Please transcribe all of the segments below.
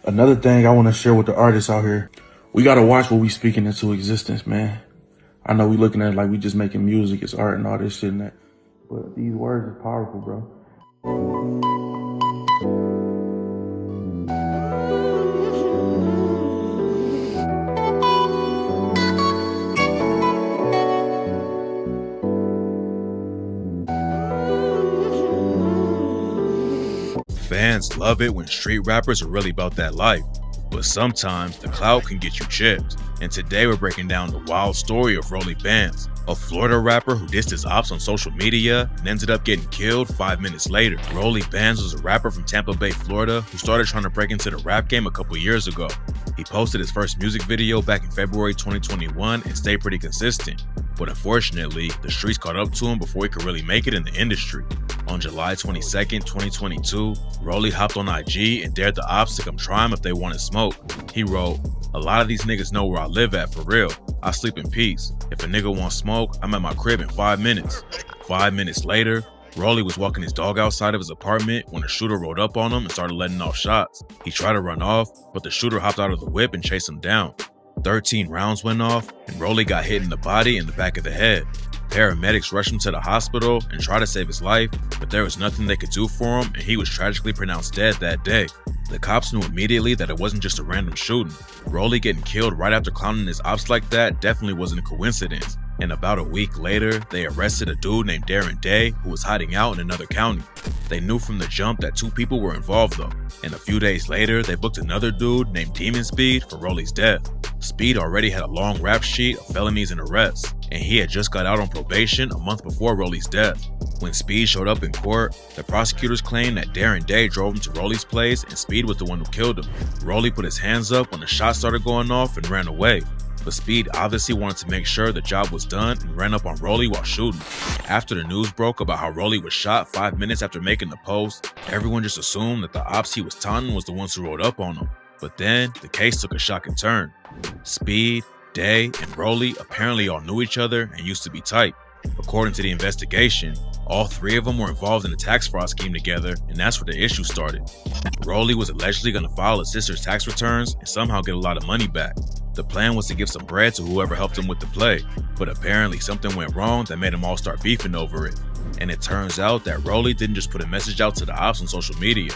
Another thing I want to share with the artists out here, we got to watch what we speaking into existence, man. I know we looking at it like we just making music, it's art and all this shit and that, but these words are powerful, bro. Fans love it when street rappers are really about that life, but sometimes the clout can get you chipped. And today we're breaking down the wild story of Rolly Bands, a Florida rapper who dissed his ops on social media and ended up getting killed 5 minutes later. Rolly Bands was a rapper from Tampa Bay, Florida, who started trying to break into the rap game a couple years ago. He posted his first music video back in February 2021 and stayed pretty consistent, but unfortunately, the streets caught up to him before he could really make it in the industry. On July 22nd, 2022, Rolly hopped on IG and dared the ops to come try him if they wanted smoke. He wrote, "A lot of these niggas know where I live at for real. I sleep in peace. If a nigga wants smoke, I'm at my crib in 5 minutes." 5 minutes later, Rolly was walking his dog outside of his apartment when a shooter rolled up on him and started letting off shots. He tried to run off, but the shooter hopped out of the whip and chased him down. 13 rounds went off, and Rolly got hit in the body and the back of the head. Paramedics rushed him to the hospital and tried to save his life, but there was nothing they could do for him, and he was tragically pronounced dead that day. The cops knew immediately that it wasn't just a random shooting. Rolly getting killed right after clowning his ops like that definitely wasn't a coincidence. And about a week later, they arrested a dude named Darren Day who was hiding out in another county. They knew from the jump that 2 people were involved though, and a few days later, they booked another dude named Demon Speed for Rolly's death. Speed already had a long rap sheet of felonies and arrests, and he had just got out on probation a month before Rolly's death. When Speed showed up in court, the prosecutors claimed that Darren Day drove him to Rolly's place and Speed was the one who killed him. Rolly put his hands up when the shots started going off and ran away. But Speed obviously wanted to make sure the job was done and ran up on Rolly while shooting. After the news broke about how Rolly was shot 5 minutes after making the post, everyone just assumed that the ops he was taunting was the ones who rolled up on him. But then, the case took a shocking turn. Speed, Day, and Rolly apparently all knew each other and used to be tight. According to the investigation, all 3 of them were involved in a tax fraud scheme together, and that's where the issue started. Rolly was allegedly going to file his sister's tax returns and somehow get a lot of money back. The plan was to give some bread to whoever helped him with the play, but apparently something went wrong that made them all start beefing over it. And it turns out that Rolly didn't just put a message out to the ops on social media.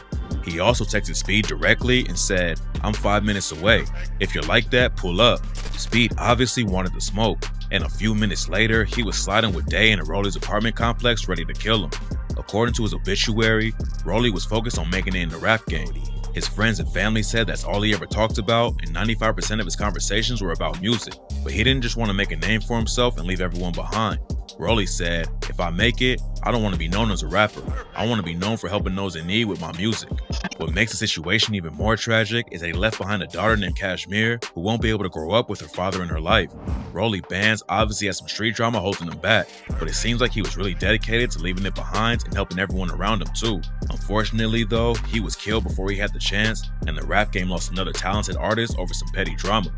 He also texted Speed directly and said, "I'm 5 minutes away. If you're like that, pull up." Speed obviously wanted the smoke, and a few minutes later, he was sliding with Day in Rolly's apartment complex ready to kill him. According to his obituary, Rolly was focused on making it in the rap game. His friends and family said that's all he ever talked about, and 95% of his conversations were about music. But he didn't just want to make a name for himself and leave everyone behind. Rolly said, "If I make it, I don't want to be known as a rapper. I want to be known for helping those in need with my music." What makes the situation even more tragic is that he left behind a daughter named Kashmir who won't be able to grow up with her father in her life. Rolly Bands obviously has some street drama holding him back, but it seems like he was really dedicated to leaving it behind and helping everyone around him too. Unfortunately though, he was killed before he had the chance, and the rap game lost another talented artist over some petty drama.